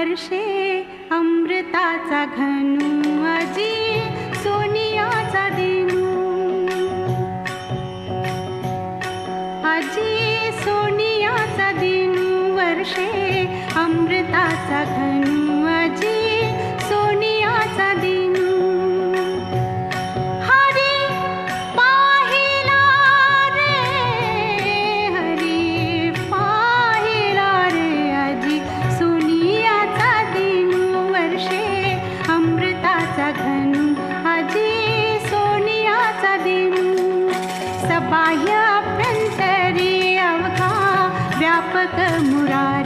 वर्षे अमृताचा घनू आजी सोनियाचा दिनू आजी सोनियाचा दिनू वर्षे अमृताचा घनू आजी सोनियाचा दिनू हरी पाहिला रे आजी सोनियाचा दिनू वर्षे अमृताचा घनू आजी सोनियाचा दिनू सबाह्य अभ्यंतरी अवघा व्यापक मुरारी